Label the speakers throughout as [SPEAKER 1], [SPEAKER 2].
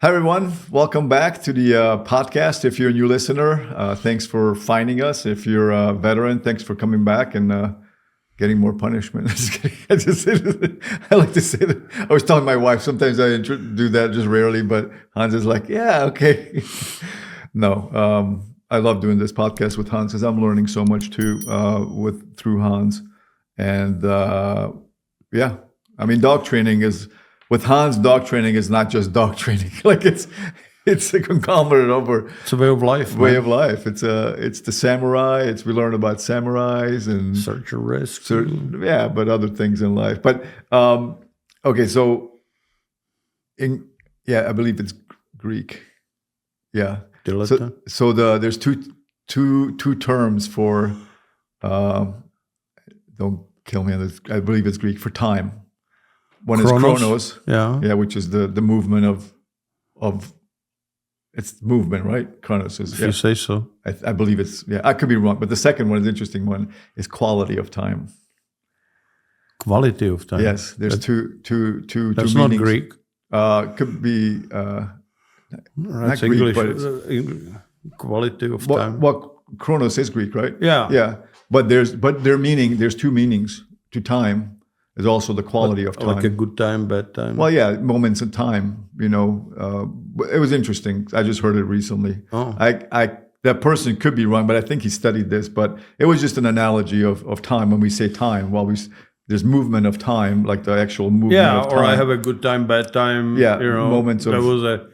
[SPEAKER 1] Hi, everyone. Welcome back to the podcast. If you're a new listener, thanks for finding us. If you're a veteran, thanks for coming back and getting more punishment. I like to say that. I was telling my wife, sometimes I do that just rarely, but Hans is like, yeah, okay. No, I love doing this podcast with Hans because I'm learning so much too through Hans. And yeah, I mean, dog training is... With Hans, dog training is not just dog training. Like it's a conglomerate over.
[SPEAKER 2] It's a way of life.
[SPEAKER 1] Way of life. It's the samurai. We learn about samurais and
[SPEAKER 2] search and risk.
[SPEAKER 1] Yeah, but other things in life. But okay, so I believe it's Greek. Yeah. So there's two terms for. Don't kill me on this. I believe it's Greek for time. One is chronos, which is the movement of it's movement, right? Chronos is.
[SPEAKER 2] If you say so.
[SPEAKER 1] I believe it's. Yeah, I could be wrong, but the second one is the interesting one is quality of time.
[SPEAKER 2] Quality of time.
[SPEAKER 1] Yes, there's two
[SPEAKER 2] That's
[SPEAKER 1] two
[SPEAKER 2] not
[SPEAKER 1] meanings.
[SPEAKER 2] Greek.
[SPEAKER 1] Could be
[SPEAKER 2] That's
[SPEAKER 1] not
[SPEAKER 2] English.
[SPEAKER 1] Greek, but
[SPEAKER 2] quality of time.
[SPEAKER 1] What chronos is Greek, right?
[SPEAKER 2] Yeah.
[SPEAKER 1] Yeah, but there's two meanings to time. Is also the quality of time.
[SPEAKER 2] Like a good time, bad time.
[SPEAKER 1] Well, yeah, moments in time. You know, it was interesting. I just heard it recently.
[SPEAKER 2] Oh.
[SPEAKER 1] That person could be wrong, but I think he studied this. But it was just an analogy of time. When we say time, there's movement of time, like the actual movement of time.
[SPEAKER 2] Or I have a good time, bad time.
[SPEAKER 1] Yeah,
[SPEAKER 2] you know,
[SPEAKER 1] moments of...
[SPEAKER 2] There was a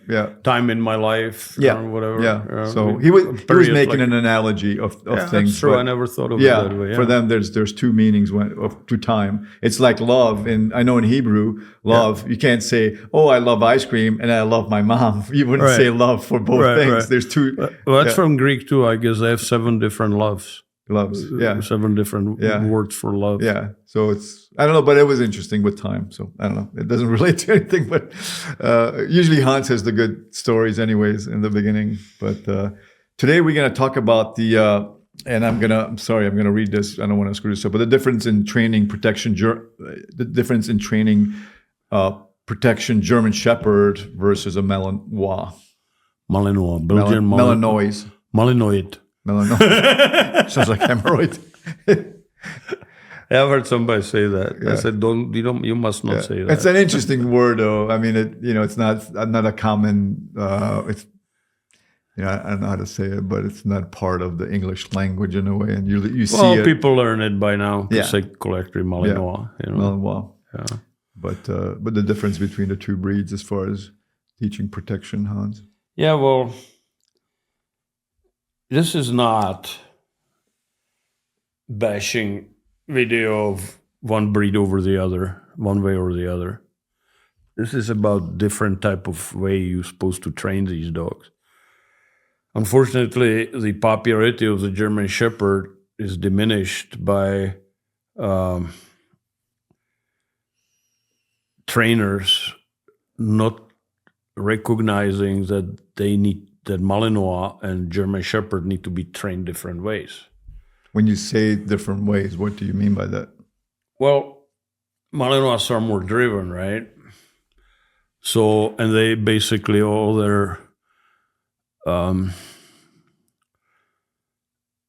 [SPEAKER 2] time in my life, or whatever.
[SPEAKER 1] Yeah, so he was making an analogy of things.
[SPEAKER 2] That's true. I never thought of it that way. Yeah.
[SPEAKER 1] For them, there's two meanings to time. It's like love, and I know in Hebrew, love, you can't say, oh, I love ice cream, and I love my mom. You wouldn't say love for both things.
[SPEAKER 2] Right.
[SPEAKER 1] There's two...
[SPEAKER 2] Well, that's from Greek too. I guess they have 7 different loves. 7 different words for love.
[SPEAKER 1] Yeah, so it's, I don't know, but it was interesting with time. So I don't know, it doesn't relate to anything, but usually Hans has the good stories anyways in the beginning. But today we're going to talk about and I'm going to read this. I don't want to screw this up, but the difference in training protection German Shepherd versus a Malinois.
[SPEAKER 2] Malinois, Belgian
[SPEAKER 1] Malinois.
[SPEAKER 2] Malinoid.
[SPEAKER 1] Malinois. Sounds like hemorrhoid.
[SPEAKER 2] I've heard somebody say that. I said, you must not say that.
[SPEAKER 1] It's an interesting word, though. I mean, it's not a common. It's, I don't know how to say it, but it's not part of the English language in a way. And you see it.
[SPEAKER 2] People learn it by now to say correctly Malinois.
[SPEAKER 1] Malinois.
[SPEAKER 2] Yeah.
[SPEAKER 1] But the difference between the two breeds as far as teaching protection, Hans.
[SPEAKER 2] Yeah, well, this is not bashing video of one breed over the other, one way or the other. This is about different type of way you're supposed to train these dogs. Unfortunately, the popularity of the German Shepherd is diminished by trainers not recognizing that that Malinois and German Shepherd need to be trained different ways.
[SPEAKER 1] When you say different ways, what do you mean by that?
[SPEAKER 2] Well, Malinois are more driven, right? So, and they basically all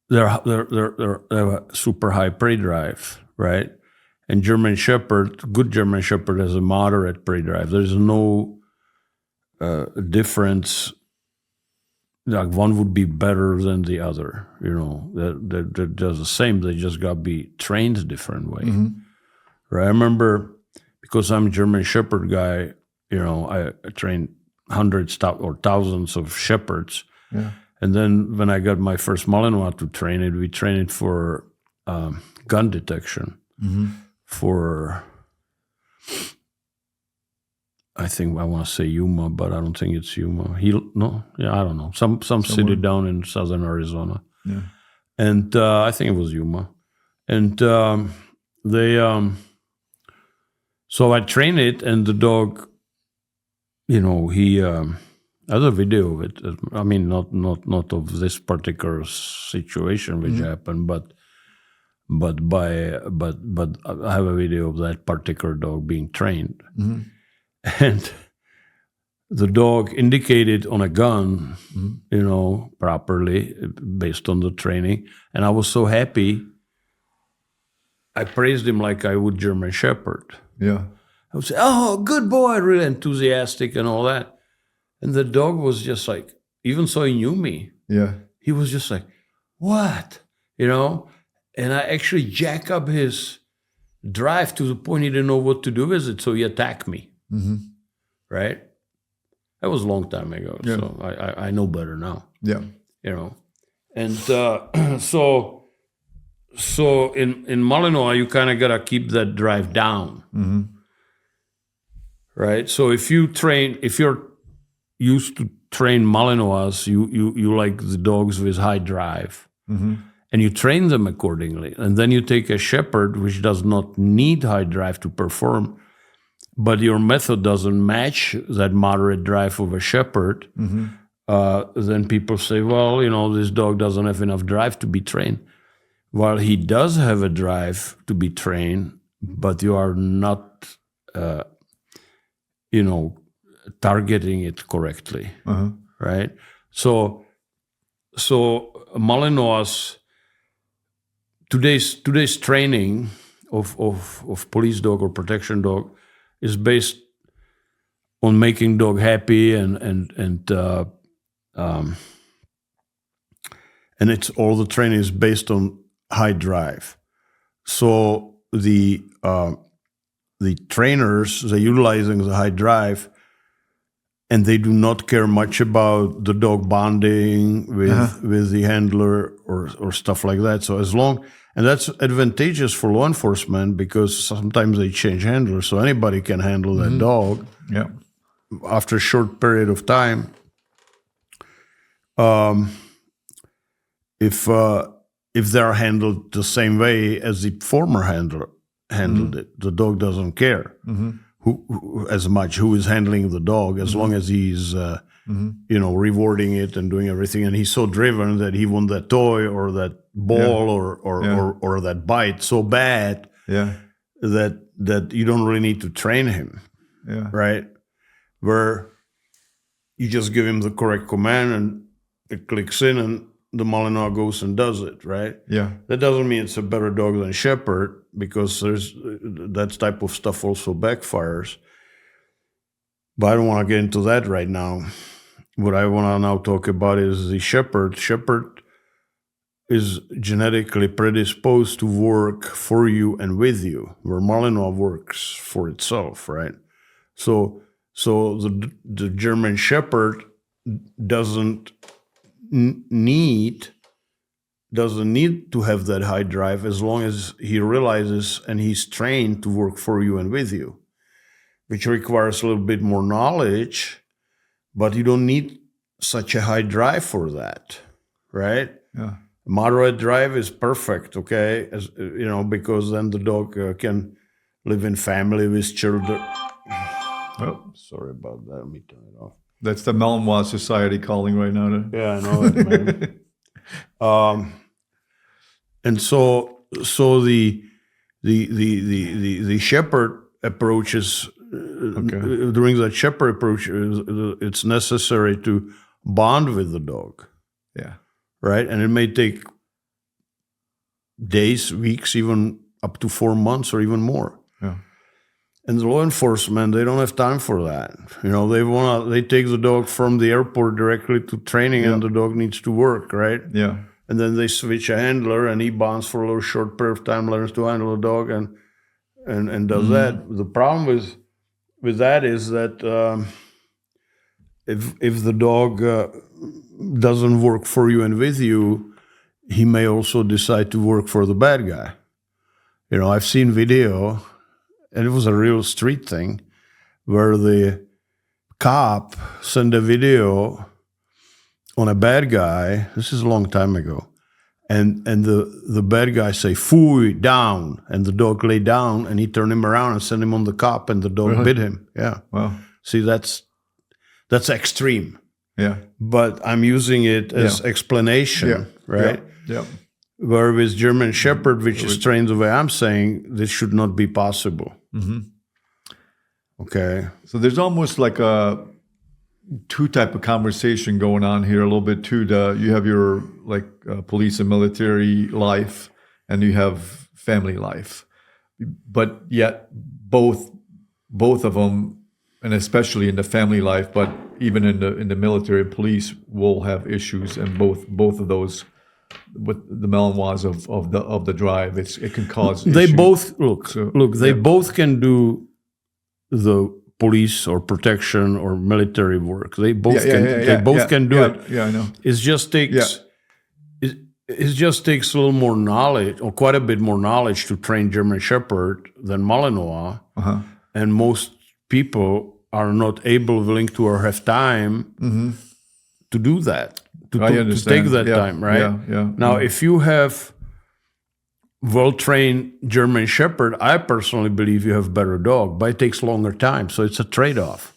[SPEAKER 2] they have a super high prey drive, right? And good German Shepherd has a moderate prey drive. There's no difference. Like one would be better than the other, they're just the same. They just got to be trained a different way. Mm-hmm. Right? I remember, because I'm a German Shepherd guy, I trained hundreds or thousands of shepherds. Yeah. And then when I got my first Malinois to train it, we trained it for gun detection. Mm-hmm. For, I think I want to say Yuma, but I don't think it's Yuma. I don't know. Some city down in southern Arizona. Yeah. And I think it was Yuma. And so I trained it, and the dog, he I have a video of it. I mean, not of this particular situation which happened, but I have a video of that particular dog being trained. Mm-hmm. And the dog indicated on a gun, properly based on the training. And I was so happy. I praised him like I would German Shepherd.
[SPEAKER 1] Yeah.
[SPEAKER 2] I would say, "Oh, good boy," really enthusiastic and all that. And the dog was just like, even so he knew me,
[SPEAKER 1] Yeah.
[SPEAKER 2] he was just like, "What?" And I actually jack up his drive to the point he didn't know what to do with it, so he attacked me.
[SPEAKER 1] Mm-hmm.
[SPEAKER 2] Right? That was a long time ago,
[SPEAKER 1] Yeah.
[SPEAKER 2] so I know better now.
[SPEAKER 1] Yeah.
[SPEAKER 2] And so in Malinois, you kind of got to keep that drive down.
[SPEAKER 1] Mm-hmm.
[SPEAKER 2] Right? So if you're used to train Malinois, you like the dogs with high drive.
[SPEAKER 1] Mm-hmm.
[SPEAKER 2] And you train them accordingly. And then you take a shepherd, which does not need high drive to perform, but your method doesn't match that moderate drive of a shepherd.
[SPEAKER 1] Mm-hmm.
[SPEAKER 2] Then people say, well, this dog doesn't have enough drive to be trained. While he does have a drive to be trained, but you are not, targeting it correctly, right? So Malinois, today's training of police dog or protection dog is based on making dog happy and it's all the training is based on high drive. So the trainers, they're utilizing the high drive, and they do not care much about the dog bonding with the handler or stuff like that. So and that's advantageous for law enforcement because sometimes they change handlers, so anybody can handle that dog.
[SPEAKER 1] Yeah.
[SPEAKER 2] After a short period of time, if they're handled the same way as the former handler handled it, the dog doesn't care who as much who is handling the dog, as long as he's rewarding it and doing everything, and he's so driven that he won that toy or that ball or that bite so bad that you don't really need to train him, right? Where you just give him the correct command and it clicks in and the Malinois goes and does it, right?
[SPEAKER 1] Yeah.
[SPEAKER 2] That doesn't mean it's a better dog than Shepherd, because there's that type of stuff also backfires. But I don't want to get into that right now. What I want to now talk about is the Shepherd. Shepherd is genetically predisposed to work for you and with you, where Malinois works for itself, right? So the German Shepherd doesn't need to have that high drive, as long as he realizes and he's trained to work for you and with you, which requires a little bit more knowledge, but you don't need such a high drive for that, right?
[SPEAKER 1] Yeah.
[SPEAKER 2] Moderate drive is perfect, okay? Because then the dog can live in family with children. Oh, sorry about that. Let me turn it off.
[SPEAKER 1] That's the Malinois Society calling right now.
[SPEAKER 2] Yeah, I know it, man. And so the Shepherd approach is during that Shepherd approach, it's necessary to bond with the dog.
[SPEAKER 1] Yeah.
[SPEAKER 2] Right, and it may take days, weeks, even up to 4 months or even more.
[SPEAKER 1] Yeah.
[SPEAKER 2] And the law enforcement, they don't have time for that. They take the dog from the airport directly to training, and the dog needs to work, right?
[SPEAKER 1] Yeah.
[SPEAKER 2] And then they switch a handler, and he bonds for a little short period of time, learns to handle the dog, and does that. The problem with that is that if the dog doesn't work for you and with you, he may also decide to work for the bad guy. I've seen video, and it was a real street thing, where the cop sent a video on a bad guy. This is a long time ago. And the bad guy say, "Fooey, down." And the dog lay down, and he turned him around and sent him on the cop, and the dog bit him. Yeah.
[SPEAKER 1] Wow.
[SPEAKER 2] See, that's extreme.
[SPEAKER 1] Yeah.
[SPEAKER 2] But I'm using it as explanation, right?
[SPEAKER 1] Yeah.
[SPEAKER 2] Where with German Shepherd, which is trained the way I'm saying, this should not be possible. Okay.
[SPEAKER 1] So there's almost like two type of conversation going on here a little bit too. You have your like police and military life, and you have family life, but yet both of them, and especially in the family life, but even in the military and police, will have issues, and both of those with the Malinois of the drive, it can cause
[SPEAKER 2] They
[SPEAKER 1] issues.
[SPEAKER 2] both they both can do the police or protection or military work. They both can do it.
[SPEAKER 1] Yeah, I know.
[SPEAKER 2] It just takes it just takes a little more knowledge, or quite a bit more knowledge, to train German Shepherd than Malinois. And most people are not willing to, or have time to do that. To take that time, right? Now, if you have well-trained German Shepherd, I personally believe you have better dog, but it takes longer time. So it's a trade-off,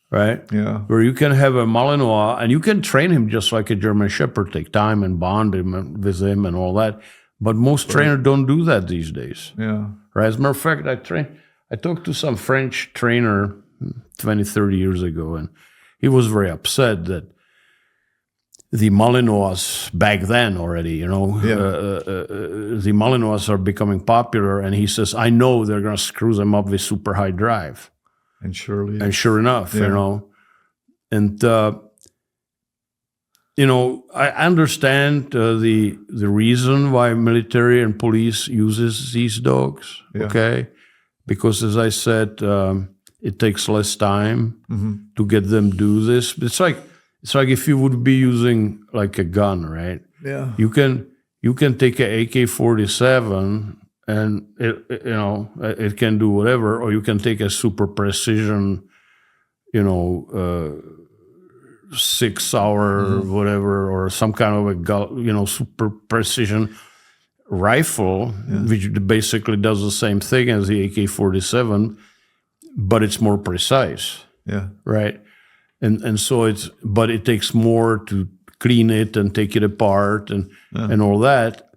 [SPEAKER 2] right?
[SPEAKER 1] Yeah.
[SPEAKER 2] Where you can have a Malinois, and you can train him just like a German Shepherd, take time and bond him with him and all that. But most trainers don't do that these days.
[SPEAKER 1] Yeah.
[SPEAKER 2] Right? As a matter of fact, I talked to some French trainer 20, 30 years ago, and he was very upset that the Malinois back then already, the Malinois are becoming popular, and he says, I know they're going to screw them up with super high drive.
[SPEAKER 1] And surely.
[SPEAKER 2] And sure enough, and I understand the reason why military and police uses these dogs, okay? Because as I said, it takes less time to get them do this. It's like if you would be using like a gun, right?
[SPEAKER 1] Yeah.
[SPEAKER 2] You can take an AK-47 and it can do whatever, or you can take a super precision, 6-hour whatever, or some kind of a super precision rifle, which basically does the same thing as the AK-47, but it's more precise.
[SPEAKER 1] Yeah.
[SPEAKER 2] Right. And so but it takes more to clean it and take it apart and all that.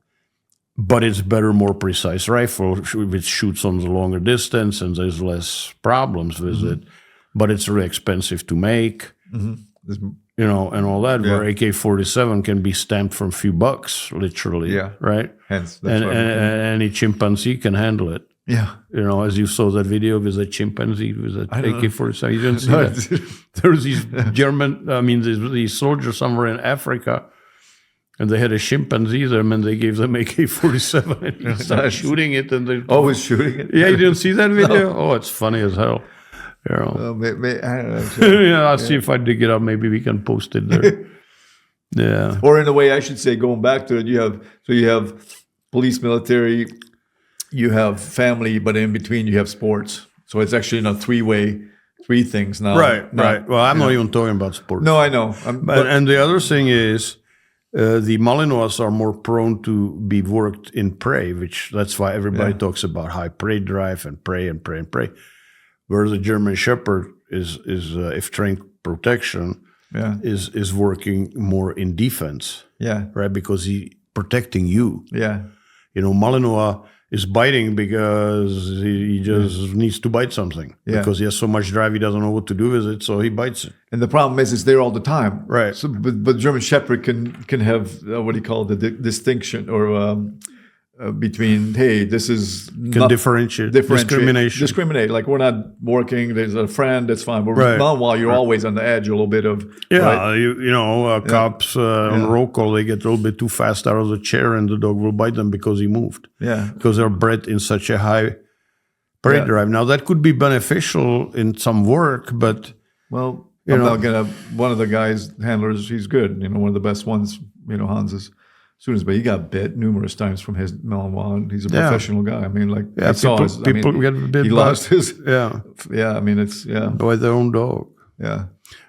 [SPEAKER 2] But it's better, more precise rifle, which shoots on the longer distance, and there's less problems with it. But it's really expensive to make, and all that. Where AK-47 can be stamped from a few bucks, literally. Yeah. Right.
[SPEAKER 1] Hence,
[SPEAKER 2] and any chimpanzee can handle it.
[SPEAKER 1] Yeah.
[SPEAKER 2] As you saw that video with a chimpanzee with an AK-47, you didn't see that. There's these these soldiers somewhere in Africa, and they had a chimpanzee there, and they gave them AK-47, and he started shooting it. And they
[SPEAKER 1] always shooting it.
[SPEAKER 2] Yeah, you didn't see that video? No. Oh, it's funny as hell.
[SPEAKER 1] I don't know.
[SPEAKER 2] I'll see if I dig it up. Maybe we can post it there. Yeah.
[SPEAKER 1] Or in a way, I should say, going back to it, you have police, military, you have family, but in between you have sports. So it's actually three things now.
[SPEAKER 2] Right. Well, I'm not even talking about sports.
[SPEAKER 1] No, I know.
[SPEAKER 2] And the other thing is, the Malinois are more prone to be worked in prey, that's why everybody talks about high prey drive and prey and prey and prey. Whereas the German Shepherd is if trained protection, is working more in defense. Yeah. Right, because he's protecting you. Yeah. Malinois is biting because he just needs to bite something. Yeah. Because he has so much drive, he doesn't know what to do with it, so he bites it.
[SPEAKER 1] And the problem is, it's there all the time.
[SPEAKER 2] Right.
[SPEAKER 1] So, but German Shepherd can have what do you call it, the distinction or between, hey, this is
[SPEAKER 2] can differentiate,
[SPEAKER 1] discriminate. Like, we're not working. There's a friend. That's fine. But while you're always on the edge a little bit of
[SPEAKER 2] cops on roll call, they get a little bit too fast out of the chair, and the dog will bite them because he moved. Yeah, because they're bred in such a high prey drive. Now that could be beneficial in some work, but
[SPEAKER 1] I'm not gonna. One of the guys handlers, he's good. One of the best ones. Hans is. But he got bit numerous times from his Malinois. He's a professional guy. I mean, like,
[SPEAKER 2] people get bit.
[SPEAKER 1] He lost his.
[SPEAKER 2] I
[SPEAKER 1] mean, it's
[SPEAKER 2] by their own dog.
[SPEAKER 1] Yeah,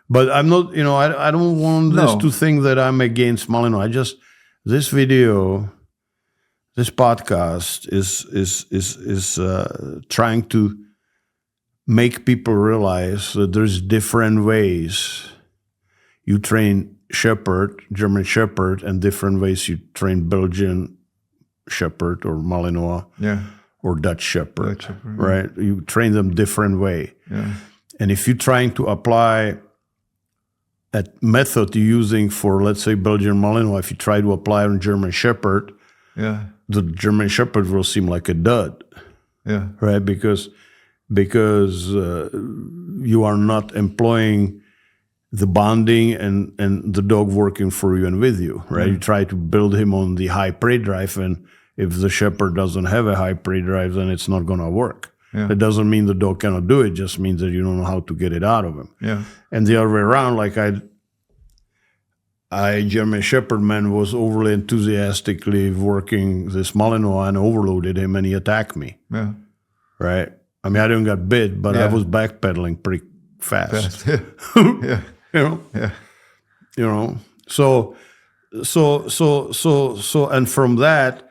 [SPEAKER 2] but I'm not. I don't want this to think that I'm against Malinois. This video, this podcast is trying to make people realize that there's different ways you train Shepherd, German Shepherd, and different ways you train Belgian Shepherd or Malinois or Dutch Shepherd, right? You train them different way. Yeah. And if you're trying to apply method you're using for, let's say, Belgian Malinois, if you try to apply on German Shepherd, the German Shepherd will seem like a dud, right? Because you are not employing the bonding and the dog working for you and with you, right? You try to build him on the high prey drive, and if the Shepherd doesn't have a high prey drive, then it's not going to work. It doesn't mean the dog cannot do it, it just means that you don't know how to get it out of him. And the other way around, like German Shepherd man was overly enthusiastically working this Malinois and overloaded him, and he attacked me. Right? I mean, I didn't get bit, but I was backpedaling pretty fast. You know? So, and from that,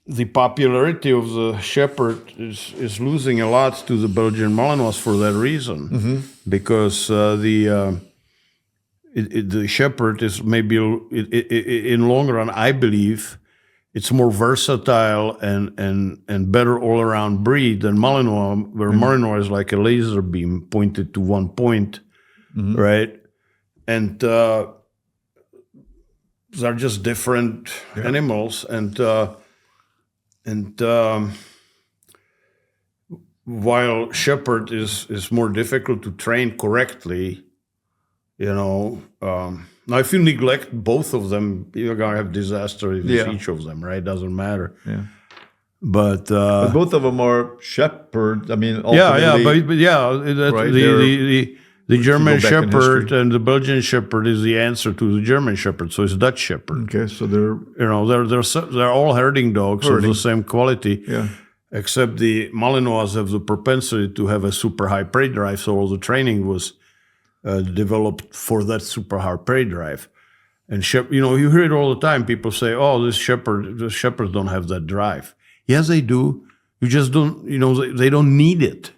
[SPEAKER 2] the popularity of the Shepherd is losing a lot to the Belgian Malinois for that reason, because the Shepherd is maybe in long run, I believe, it's more versatile and better all around breed than Malinois, where Malinois is like a laser beam pointed to one point, right? And they're just different animals, and while Shepherd is more difficult to train correctly, now if you neglect both of them, you're gonna have disaster with each of them, right? Doesn't matter. But
[SPEAKER 1] both of them are Shepherd. I mean, ultimately,
[SPEAKER 2] the German Shepherd and the Belgian Shepherd is the answer to the German Shepherd. So it's Dutch Shepherd.
[SPEAKER 1] Okay, so they're
[SPEAKER 2] all herding dogs of the same quality. Except the Malinois have the propensity to have a super high prey drive. So all the training was developed for that super high prey drive. And you hear it all the time. People say, "Oh, the shepherds don't have that drive." Yes, they do. You just don't. They don't need it.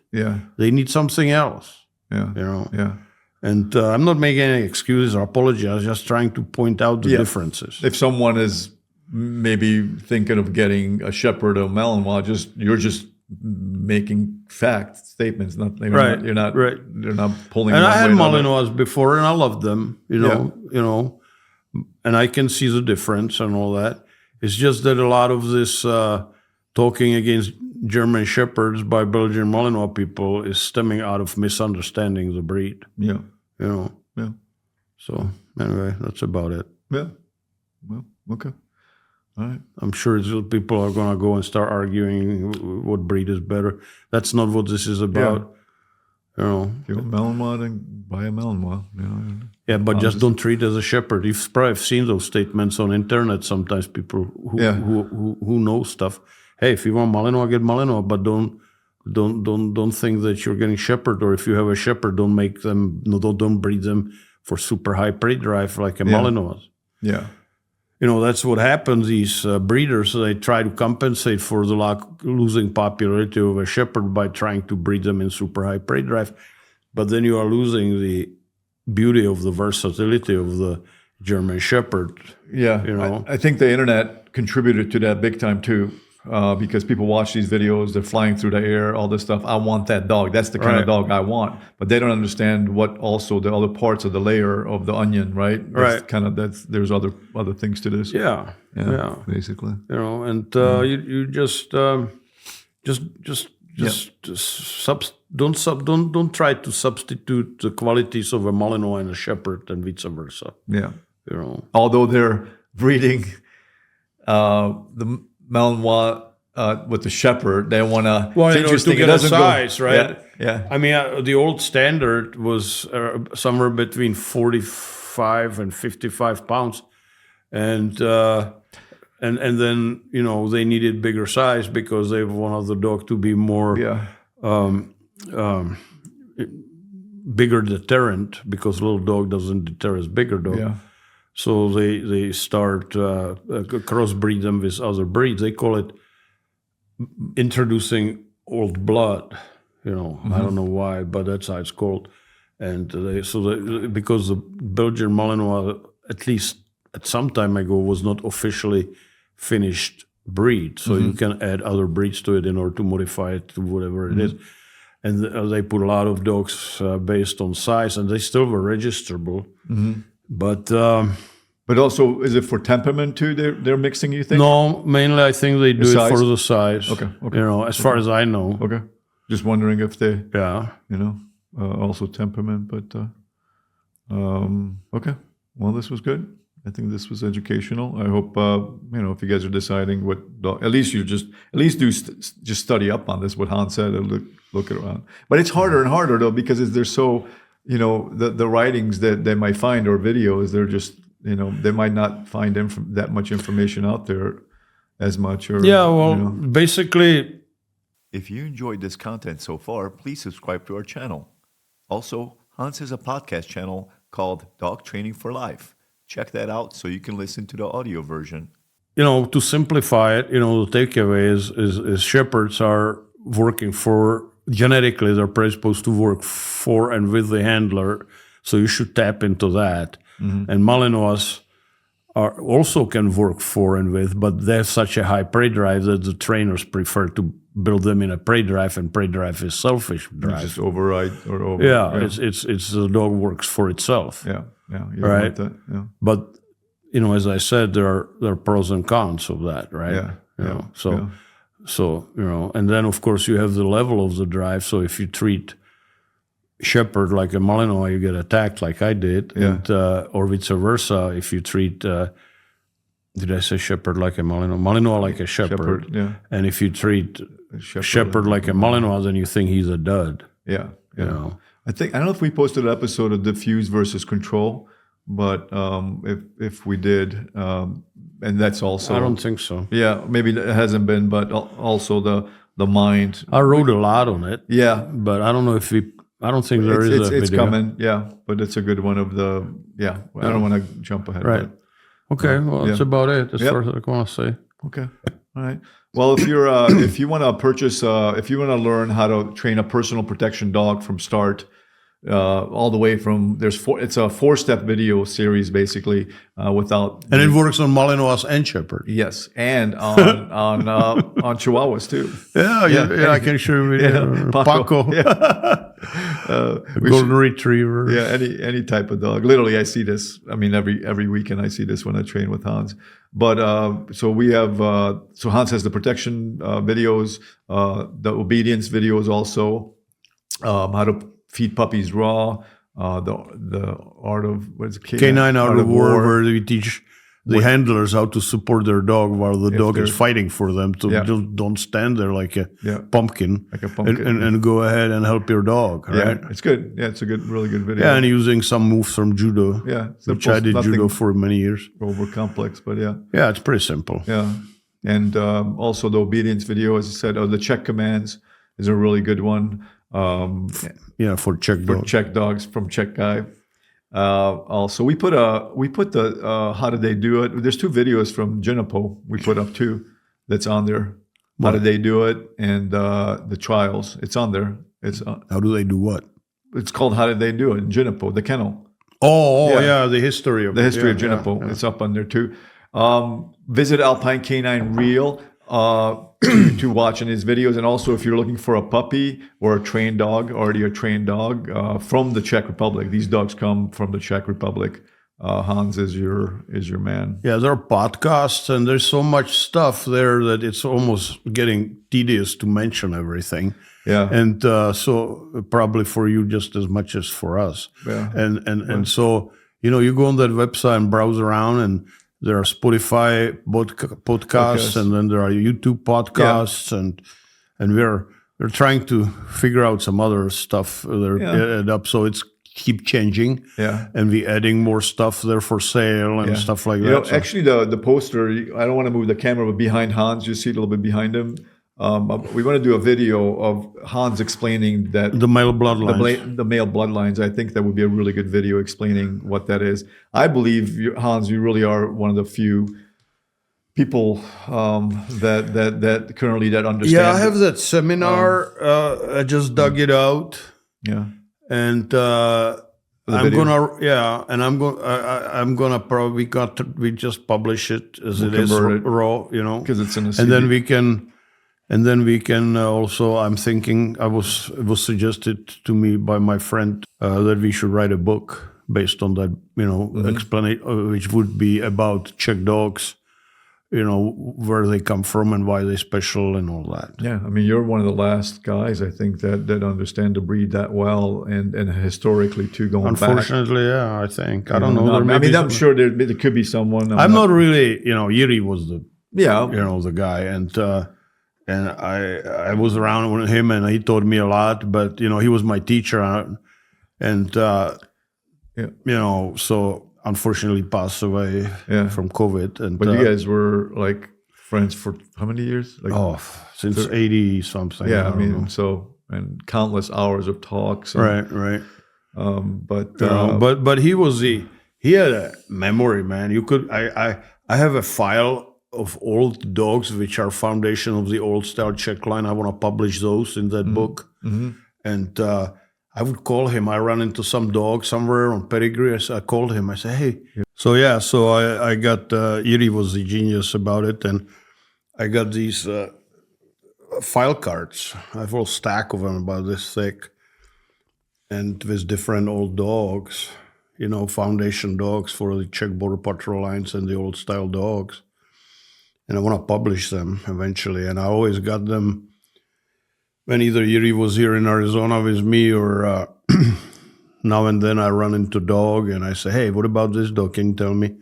[SPEAKER 2] They need something else. And I'm not making any excuses or apologies. I'm just trying to point out the differences.
[SPEAKER 1] If someone is maybe thinking of getting a Shepherd or Malinois, you're just making fact statements. You're not pulling.
[SPEAKER 2] And I had Malinois before, and I loved them. And I can see the difference and all that. It's just that a lot of this talking against German Shepherds by Belgian Malinois people is stemming out of misunderstanding the breed. So anyway, that's about it.
[SPEAKER 1] Well, okay. All right.
[SPEAKER 2] I'm sure people are going to go and start arguing what breed is better. That's not what this is about.
[SPEAKER 1] If you want Malinois, then buy a Malinois.
[SPEAKER 2] But just don't treat it as a Shepherd. You've probably seen those statements on internet. Sometimes people who know stuff. Hey, if you want Malinois, get Malinois, but don't think that you're getting Shepherd. Or if you have a Shepherd, don't breed them for super high prey drive like a Malinois. That's what happens. These breeders, they try to compensate for the losing popularity of a Shepherd by trying to breed them in super high prey drive. But then you are losing the beauty of the versatility of the German Shepherd.
[SPEAKER 1] I think the internet contributed to that big time too. Because people watch these videos, they're flying through the air, all this stuff. I want that dog. That's the kind of dog I want. But they don't understand what also the other parts of the layer of the onion, right? There's other things to this. Basically.
[SPEAKER 2] And you just don't try to substitute the qualities of a Malinois and a Shepherd and vice versa.
[SPEAKER 1] Although they're breeding the Malinois with the Shepherd, they want to.
[SPEAKER 2] Well, to get a size, right?
[SPEAKER 1] Yeah.
[SPEAKER 2] I mean, the old standard was somewhere between 45 and 55 pounds, and then they needed bigger size because they wanted the dog to be more bigger deterrent, because little dog doesn't deter as bigger dog. So they start crossbreed them with other breeds. They call it introducing old blood. I don't know why, but that's how it's called. And because the Belgian Malinois, at least at some time ago, was not officially finished breed. So you can add other breeds to it in order to modify it to whatever it is. and they put a lot of dogs based on size, and they still were registerable. But
[SPEAKER 1] also, is it for temperament too? They're mixing, you think?
[SPEAKER 2] no, mainly I think they do it
[SPEAKER 1] size?
[SPEAKER 2] for the size.
[SPEAKER 1] Okay.
[SPEAKER 2] As far as I know.
[SPEAKER 1] Okay. Just wondering if they,
[SPEAKER 2] Yeah.
[SPEAKER 1] also temperament, but okay. Well, this was good. I think this was educational. I hope if you guys are deciding what dog, at least just study up on this. What Hans said, and look around. But it's harder and harder though, because there's so the writings that they might find or videos, they're just they might not find that much information out there as much. Or
[SPEAKER 2] basically,
[SPEAKER 3] if you enjoyed this content so far, please subscribe to our channel. Also, Hans has a podcast channel called Dog Training for Life. Check that out so you can listen to the audio version.
[SPEAKER 2] To simplify it, the takeaway is shepherds are working genetically, they're predisposed to work for and with the handler, so you should tap into that. And Malinois also can work for and with, but they have such a high prey drive that the trainers prefer to build them in a prey drive, and prey drive is selfish drive.
[SPEAKER 1] Just override or over.
[SPEAKER 2] Yeah, it's the dog works for itself.
[SPEAKER 1] Yeah, you
[SPEAKER 2] right.
[SPEAKER 1] Want that. Yeah.
[SPEAKER 2] But as I said, there are pros and cons of that, right? So and then of course you have the level of the drive. So if you treat shepherd like a Malinois, you get attacked like I did, and or vice versa. If you treat did I say shepherd like a Malinois? Malinois like a shepherd.
[SPEAKER 1] Yeah.
[SPEAKER 2] And if you treat shepherd like a Malinois, then you think he's a dud.
[SPEAKER 1] Yeah. I don't know if we posted an episode of diffuse versus control, but if we did, and that's also,
[SPEAKER 2] I don't think so.
[SPEAKER 1] Yeah, maybe it hasn't been, but also the mind.
[SPEAKER 2] I wrote a lot on it.
[SPEAKER 1] Yeah,
[SPEAKER 2] but I don't know if I don't think there is a video.
[SPEAKER 1] It's coming. Yeah, but it's a good one of the. Yeah, I don't want to jump ahead.
[SPEAKER 2] Right. Okay. Well, that's about it. That's what I want to say.
[SPEAKER 1] Okay. All right. Well, if you're if you want to purchase, if you want to learn how to train a personal protection dog from start, all the way from it's a 4-step video series basically without,
[SPEAKER 2] and it works on Malinois and shepherd.
[SPEAKER 1] Yes, and on Chihuahuas too.
[SPEAKER 2] Yeah, I can show you Paco. Golden Retriever.
[SPEAKER 1] Yeah, any type of dog. Literally, I see this. I mean, every weekend I see this when I train with Hans. But so we have so Hans has the protection videos, the obedience videos also, how to feed puppies raw, the art of what is it?
[SPEAKER 2] Canine Art of War, where we teach the handlers how to support their dog while the dog is fighting for them. So don't stand there like a pumpkin, and go ahead and help your dog. Right?
[SPEAKER 1] Yeah, it's good. Yeah, it's a really good video.
[SPEAKER 2] Yeah, and using some moves from judo.
[SPEAKER 1] Yeah,
[SPEAKER 2] which I did judo for many years.
[SPEAKER 1] Over complex, but yeah,
[SPEAKER 2] it's pretty simple.
[SPEAKER 1] Yeah, and also the obedience video, as I said, the check commands is a really good one.
[SPEAKER 2] For
[SPEAKER 1] check dogs from Check Guy. Also, we put the how did they do it? There's 2 videos from Junipo we put up too. That's on there. How did they do it? And the trials. It's on there. It's
[SPEAKER 2] how do they do what?
[SPEAKER 1] It's called How Did They Do It in Junipo, the kennel.
[SPEAKER 2] The history of
[SPEAKER 1] Junipo. It's up on there too. Visit Alpine Canine Reel to watch in his videos, and also if you're looking for a puppy or a trained dog, already a trained dog from the Czech Republic. These dogs come from the Czech Republic. Hans is your man.
[SPEAKER 2] Yeah, there are podcasts, and there's so much stuff there that it's almost getting tedious to mention everything.
[SPEAKER 1] Yeah,
[SPEAKER 2] and so probably for you just as much as for us.
[SPEAKER 1] Yeah,
[SPEAKER 2] and so you go on that website and browse around, and there are Spotify podcasts, and then there are YouTube podcasts, and we're trying to figure out some other stuff that up. So it's keep changing, and we adding more stuff there for sale and stuff like that.
[SPEAKER 1] Actually, the poster. I don't want to move the camera, but behind Hans, you see it a little bit behind him. We want to do a video of Hans explaining that
[SPEAKER 2] the male bloodlines.
[SPEAKER 1] The male bloodlines. I think that would be a really good video explaining what that is. I believe, Hans, you really are one of the few people that currently that understand.
[SPEAKER 2] Yeah, I have that seminar. I just dug it out.
[SPEAKER 1] Yeah,
[SPEAKER 2] and I'm gonna probably we just publish it as it is raw,
[SPEAKER 1] because it's in a CD.
[SPEAKER 2] And then we can And then we can also, I'm thinking, it was suggested to me by my friend that we should write a book based on that, which would be about Czech dogs, where they come from and why they're special and all that.
[SPEAKER 1] Yeah, I mean, you're one of the last guys, I think, that understand the breed that well, and historically too, going back.
[SPEAKER 2] Unfortunately, yeah, I think. I don't know.
[SPEAKER 1] I'm sure there could be someone.
[SPEAKER 2] I'm not really, Yuri was the
[SPEAKER 1] the
[SPEAKER 2] guy, and I was around with him, and he taught me a lot. But he was my teacher, and so unfortunately passed away from COVID.
[SPEAKER 1] But you guys were like friends for how many years? Like,
[SPEAKER 2] since 80 something.
[SPEAKER 1] Yeah, I mean, and countless hours of talks. And,
[SPEAKER 2] right.
[SPEAKER 1] But
[SPEAKER 2] he had a memory, man. I have a file of old dogs, which are foundation of the old style Czech line. I want to publish those in that book. And I would call him. I run into some dog somewhere on pedigree. I called him. I said, hey. So I got, Yuri was the genius about it. And I got these file cards. I have a whole stack of them about this thick. And with different old dogs, foundation dogs for the Czech Border Patrol lines and the old style dogs. And I want to publish them eventually. And I always got them when either Yuri was here in Arizona with me or now and then I run into dog and I say, hey, what about this dog? Can you tell me?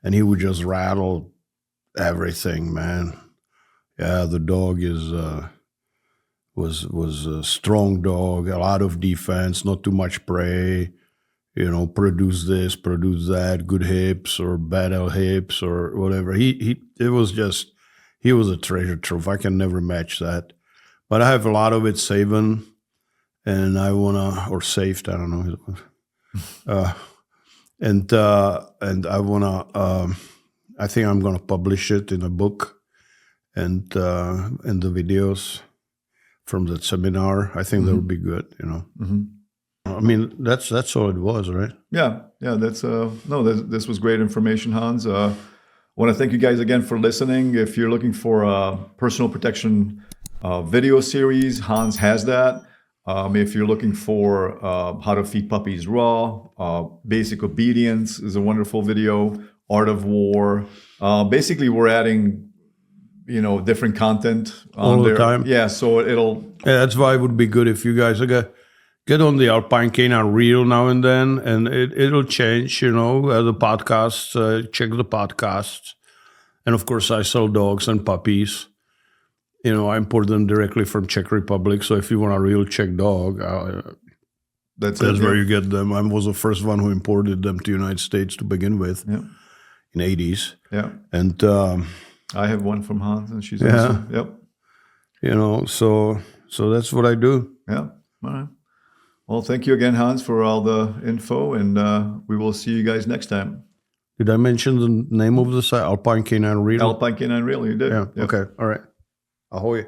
[SPEAKER 2] And he would just rattle everything, man. Yeah, the dog was a strong dog, a lot of defense, not too much prey. Produce this, produce that, good hips or bad hips or whatever. He was a treasure trove. I can never match that. But I have a lot of it saving, and I or saved, I don't know. And I wanna. I think I'm gonna publish it in a book, and the videos from that seminar. I think that would be good. I mean, that's all it was, right?
[SPEAKER 1] Yeah. That's this was great information, Hans. I want to thank you guys again for listening. If you're looking for a personal protection video series, Hans has that. If you're looking for how to feed puppies raw, basic obedience is a wonderful video. Art of war. Basically, we're adding different content on
[SPEAKER 2] all the
[SPEAKER 1] there.
[SPEAKER 2] time.
[SPEAKER 1] Yeah, so it'll.
[SPEAKER 2] Yeah, that's why it would be good if you guys get on the Alpine Canine reel now and then, and it'll change, the podcasts, check the podcasts. And of course, I sell dogs and puppies. I import them directly from Czech Republic. So if you want a real Czech dog, that's where you get them. I was the first one who imported them to the United States to begin with in the 80s.
[SPEAKER 1] Yeah.
[SPEAKER 2] And
[SPEAKER 1] I have one from Hans, and she's awesome. Yep.
[SPEAKER 2] So that's what I do.
[SPEAKER 1] Yeah. All right. Well, thank you again, Hans, for all the info, and we will see you guys next time.
[SPEAKER 2] Did I mention the name of the site? Alpine Canine Reel?
[SPEAKER 1] Alpine Canine Reel, you did.
[SPEAKER 2] Yeah. Yep. Okay. All right. Ahoy.